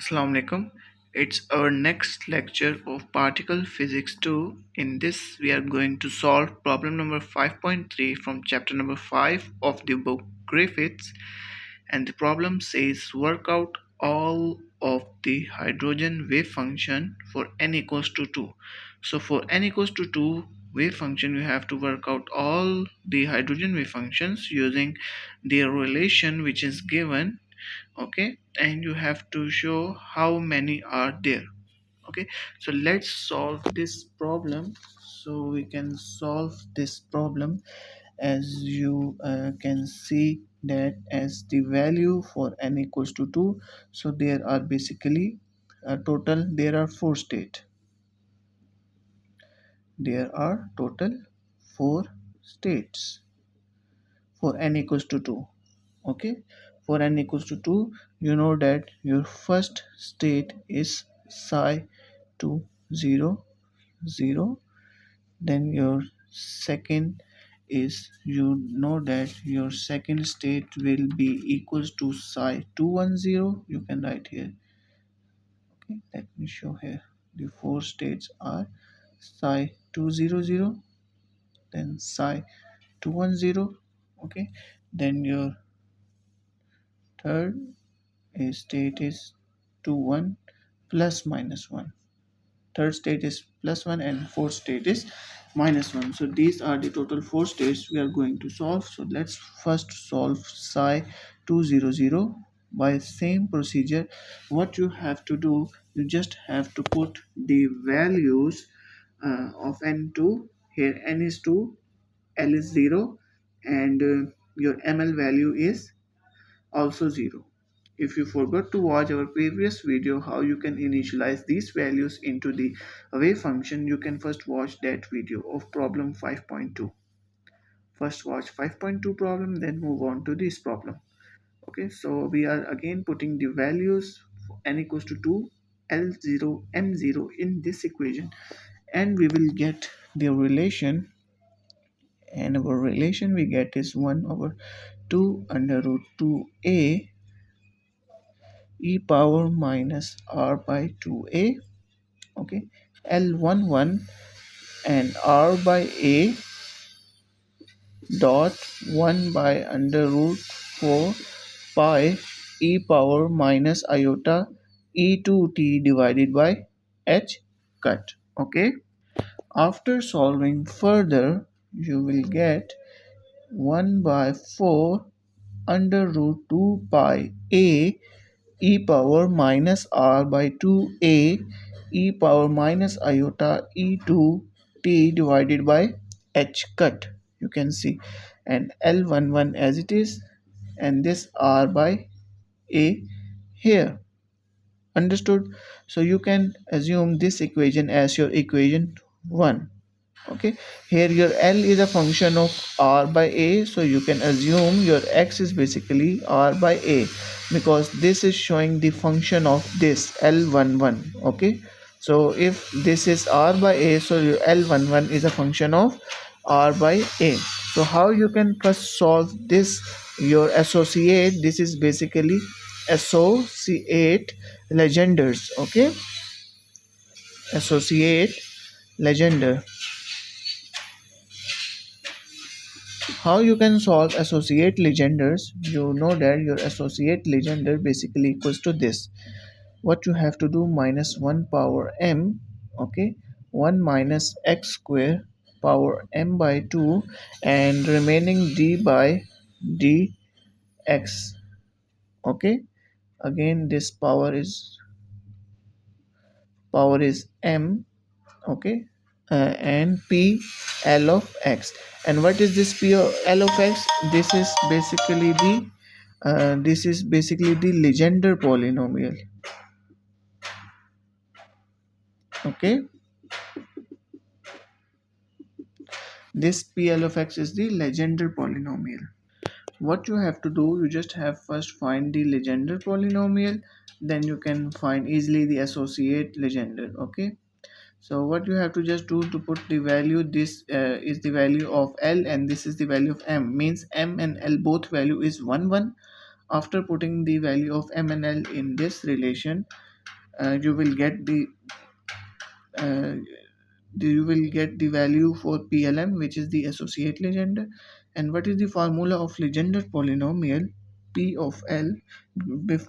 Assalamu alaikum. It's our next lecture of particle physics 2. In this, we are going to solve problem number 5.3 from chapter number 5 of the book Griffiths. And the problem says work out all of the hydrogen wave function for n equals to 2. So for n equals to 2 wave function, you have to work out all the hydrogen wave functions using their relation which is given, okay, and you have to show how many are there. Okay, so let's solve this problem. So we can solve this problem. As you can see that as the value for n equals to 2, so there are basically total there are four states for n equals to 2. Okay, for n equals to 2, you know that your first state is psi 2 0 0. Then your second is, you know that your second state will be equals to psi 210. You can write here. Okay, let me show here. The four states are psi 200, then psi 210. Okay, then your third state is 2 1 plus minus 1. Third state is plus 1 and fourth state is minus 1. So these are the total four states we are going to solve. So let's first solve psi 200 by same procedure. What you have to do, you just have to put the values of n2 here. N is 2, L is 0, and your ml value is also 0. If you forgot to watch our previous video how you can initialize these values into the wave function, you can first watch that video of problem 5.2. First watch 5.2 problem, then move on to this problem. Okay, so we are again putting the values for n equals to 2, L0, M0 in this equation, and we will get the relation, and our relation we get is 1 over 2 under root 2a e power minus r by 2a. Okay, L11 and r by a dot 1 by under root 4 pi e power minus iota e2t divided by h cut. Okay, after solving further, you will get 1 by 4 under root 2 pi a e power minus r by 2a e power minus iota e2 t divided by h cut. You can see, and L11 as it is, and this r by a here. Understood? So you can assume this equation as your equation 1. Okay, here your L is a function of r by a, so you can assume your x is basically r by a, because this is showing the function of this L11. Okay, so if this is r by a, so your L11 is a function of r by a. So how you can first solve this? Your associate, this is basically associate legenders. Okay, associate legender. How you can solve associate legenders? You know that your associate legender basically equals to this. What you have to do, minus 1 power m, okay, 1 minus x square power m by 2, and remaining d by dx. Okay, again this power is m. Okay, and p l of x. And what is this p l of x? This is basically the legender polynomial. Okay, this p l of x is the legender polynomial. What you have to do, you just have first find the legender polynomial, then you can find easily the associate legender. Okay, so what you have to just do to put the value, this is the value of L and this is the value of M, means M and L both value is 1 1. After putting the value of M and L in this relation, you will get uh, you will get the value for PLM, which is the associate Legendre. And what is the formula of Legendre polynomial P of L?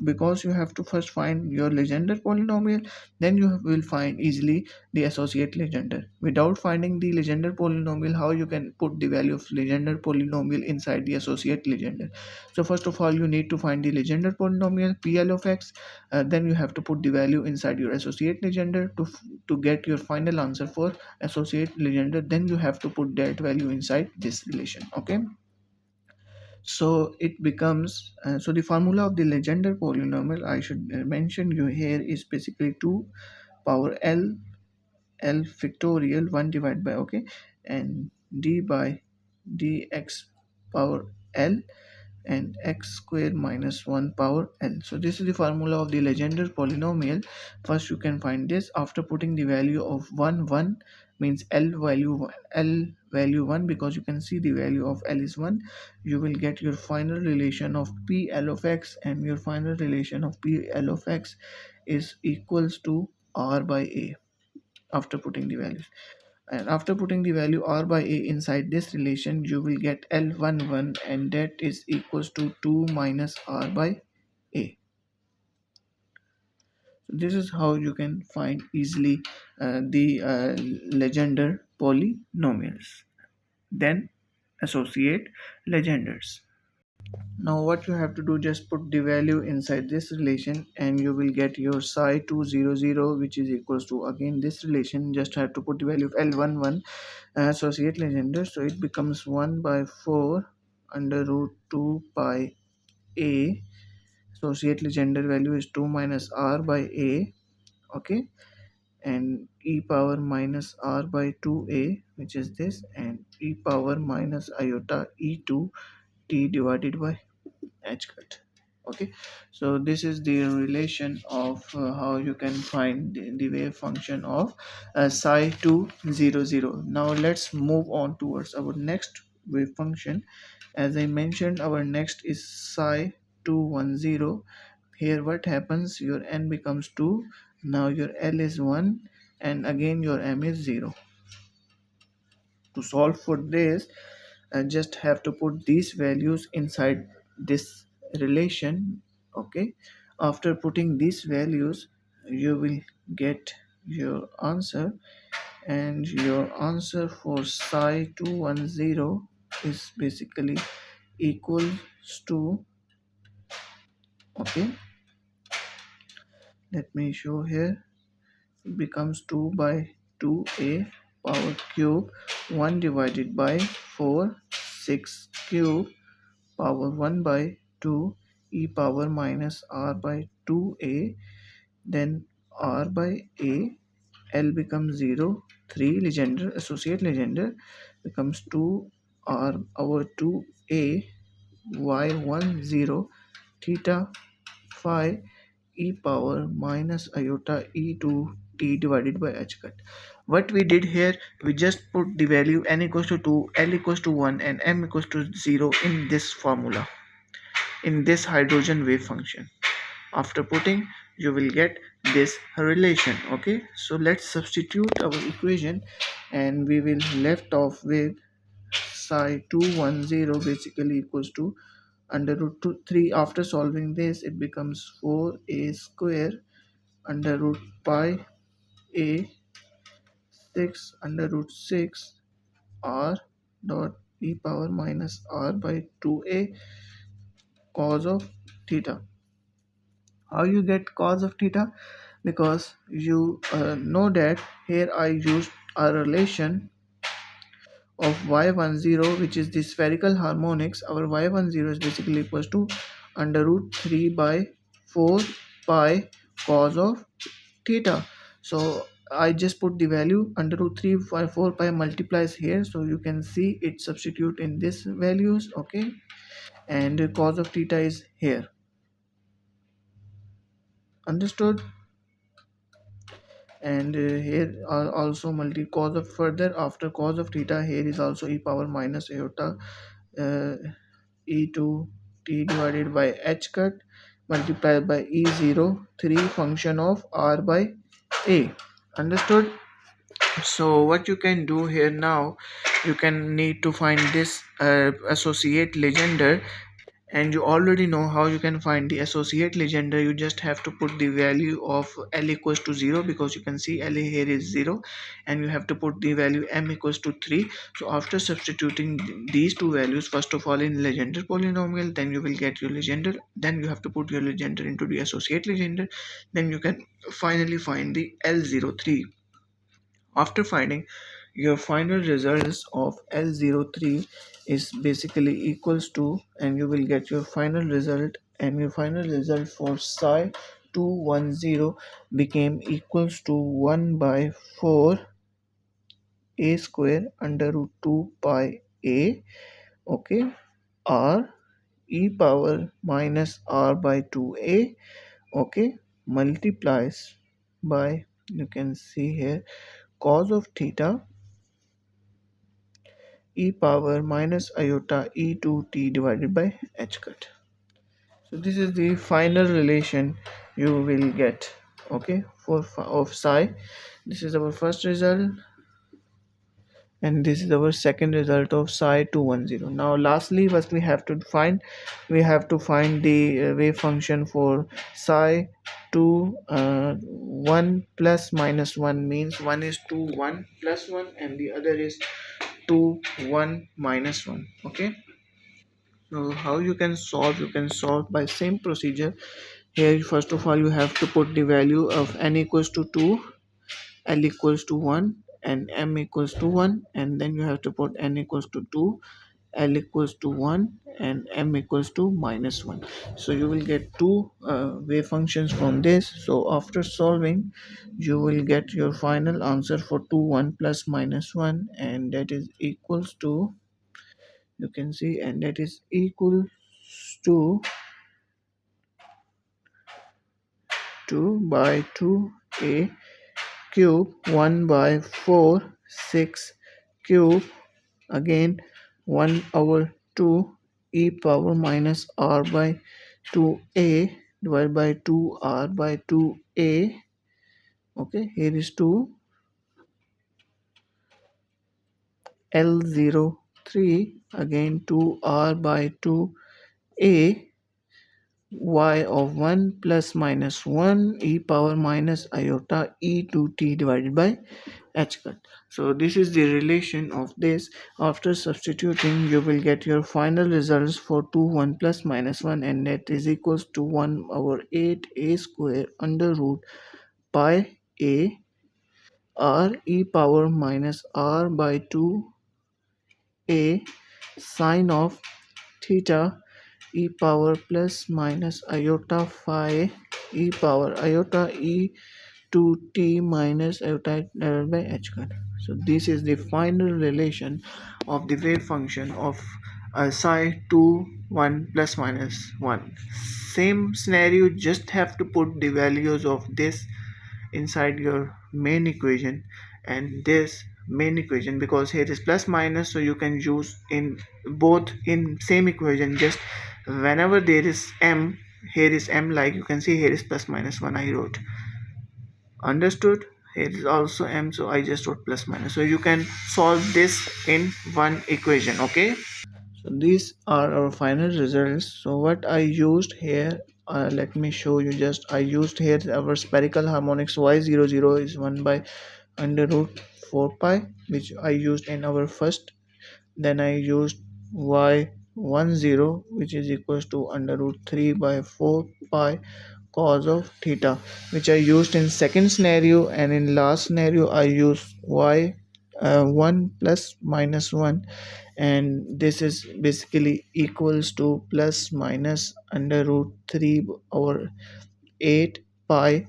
Because you have to first find your Legendre polynomial, then you will find easily the associate Legendre. Without finding the Legendre polynomial, how you can put the value of Legendre polynomial inside the associate Legendre? So first of all, you need to find the Legendre polynomial PL of X. Then you have to put the value inside your associate Legendre to get your final answer for associate Legendre. Then you have to put that value inside this relation. Okay, so it becomes so the formula of the Legendre polynomial, I should mention you here, is basically 2 power L factorial 1 divided by, okay, and d by dx power L and x square minus 1 power L. So this is the formula of the Legendre polynomial. First you can find this after putting the value of 1 means L value 1, because you can see the value of L is 1. You will get your final relation of PL of X, and your final relation of PL of X is equals to R by A after putting the values. And after putting the value R by A inside this relation, you will get L11, and that is equals to 2 minus R by A. So this is how you can find easily the Legendre polynomials. Then associate Legenders. Now what you have to do, just put the value inside this relation and you will get your psi 200, which is equals to again this relation. Just have to put the value of L11 associate Legendre, so it becomes 1 by 4 under root 2 pi A. Associate Legendre value is 2 minus R by A, okay, and e power minus R by 2A, which is this, and e power minus iota e2 t divided by h cut. Okay, so this is the relation of how you can find the wave function of psi 200. Now let's move on towards our next wave function. As I mentioned, our next is psi 210. Here what happens, your n becomes 2, now your L is 1, and again your m is 0. To solve for this, just have to put these values inside this relation. Okay, after putting these values, you will get your answer, and your answer for psi 210 is basically equals to, okay, let me show here, it becomes 2 by 2a power cube 1 divided by 4 6 cube power 1 by 2 e power minus r by 2a, then r by a, L becomes 0, 3 Legendre, associate Legendre becomes 2 r over 2a y10 theta phi e power minus iota e2 t divided by h cut. What we did here, we just put the value n equals to 2, L equals to 1, and m equals to 0 in this formula, in this hydrogen wave function. After putting, you will get this relation. Okay, so let's substitute our equation, and we will left off with psi 210 basically equals to under root 3. After solving this, it becomes 4a square under root pi a 6 under root 6 r dot e power minus r by 2a cos of theta. How you get cos of theta? Because you know that here I used a relation of y10, which is the spherical harmonics. Our y10 is basically equals to under root 3 by 4 pi cos of theta. So I just put the value under root 3 by 4 pi multiplies here, so you can see it substitute in this values. Okay, and cos of theta is here. Understood? And here are also multi cos of, further after cos of theta, here is also e power minus iota e2 t divided by h cut multiplied by E0 3 function of R by A. Understood? So what you can do here now, you can need to find this associate legender, and you already know how you can find the associate legender. You just have to put the value of L equals to 0, because you can see L here is 0, and you have to put the value M equals to 3. So after substituting these two values, first of all in legender polynomial, then you will get your legender, then you have to put your legender into the associate legender, then you can finally find the L03. After finding your final results of L03 is basically equals to, and you will get your final result, and your final result for psi 210 became equals to 1 by 4 a square under root 2 pi a, okay, r e power minus r by 2a, okay, multiplies by, you can see here, cos of theta e power minus iota e to t divided by h cut. So this is the final relation you will get, okay, for of psi. This is our first result, and this is our second result of psi 210. Now lastly, what we have to find, we have to find the wave function for psi 2 1 plus minus 1, means one is 2 1 plus 1 and the other is 2 1 minus 1. Okay, so how you can solve, you can solve by same procedure. Here first of all you have to put the value of n equals to 2, L equals to 1 and M equals to 1, and then you have to put n equals to 2, L equals to 1 and M equals to minus 1. So you will get two wave functions from this. So after solving, you will get your final answer for 2 1 plus minus 1, and that is equals to, you can see, and that is equal to 2 by 2a cube 1 by 4 6 cube, again 1 over 2 e power minus r by 2a divided by 2r by 2a. Okay, here is 2 L03, again 2r by 2a, y of 1 plus minus 1 e power minus iota e to t divided by h cut. So this is the relation of this. After substituting, you will get your final results for 2 1 plus minus 1, and that is equals to 1 over 8 a square under root pi a r e power minus r by 2 a sine of theta e power plus minus iota phi e power iota e to t minus iota divided by h cut. So this is the final relation of the wave function of psi 2 1 plus minus 1. Same scenario, just have to put the values of this inside your main equation and this main equation, because here is plus minus, so you can use in both in same equation. Just whenever there is m, here is m, like you can see here is plus minus 1 I wrote. Understood? Here is also m, so I just wrote plus minus. So you can solve this in one equation. Okay, so these are our final results. So what I used here, let me show you. Just I used here our spherical harmonics y00 is 1 by under root 4 pi, which I used in our first. Then I used y10, which is equals to under root 3 by 4 pi cos of theta, which I used in second scenario. And in last scenario I used y 1 plus minus 1, and this is basically equals to plus minus under root 3 over 8 pi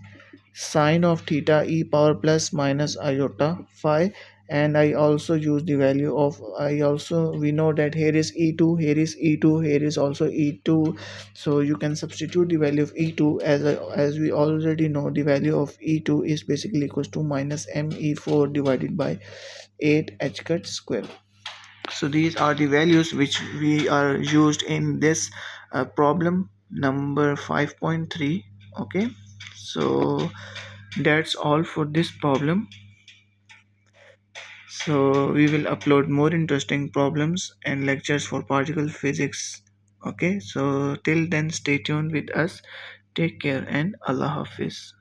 sine of theta e power plus minus iota phi. And I also use the value of, I also, we know that here is e2, here is e2, here is also e2, so you can substitute the value of e2 as we already know the value of e2 is basically equals to minus me4 divided by 8 h cut square. So these are the values which we are used in this problem. number 5.3. Okay, so that's all for this problem. So we will upload more interesting problems and lectures for particle physics. Okay, so till then stay tuned with us. Take care and Allah Hafiz.